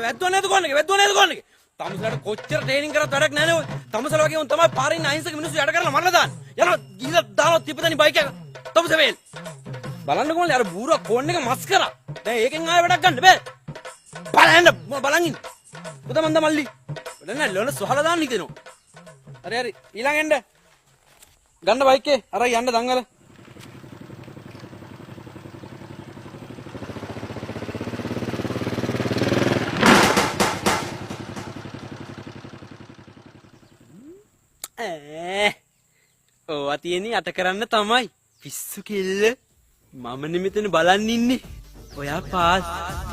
වැද්දුව නේද කොන්නේ තමුසලට කොච්චර ට්‍රේනින් කරත් වැඩක් නැහැ නේ ඔය තමුසල වගේ උන් තමයි පාරේ ඉන්න අහිංසක මිනිස්සු යට කරලා මරලා දාන්නේ යනවා ගිහලා දානවා තිප්පතනි බයික් එක තමුසෙල් බලන්න කොහොමද අර බූරුවා ෆෝන් එක මස් කරා දැන් ඒකෙන් ආයෙ වැඩක් ගන්න බෑ බලන් ඉන්න පුතා මන්ද මල්ලි වැඩ නැහැ ලොන සහලා දාන්න හිතෙනවා හරි ඊළඟ එන්න ගන්න බයික් එක අර යන්න දංගල ඕවා තියෙන්නේ යට කරන්න තමයි පිස්සු කෙල්ල මම නෙමෙතන බලන් ඉන්නේ ඔයා පාස්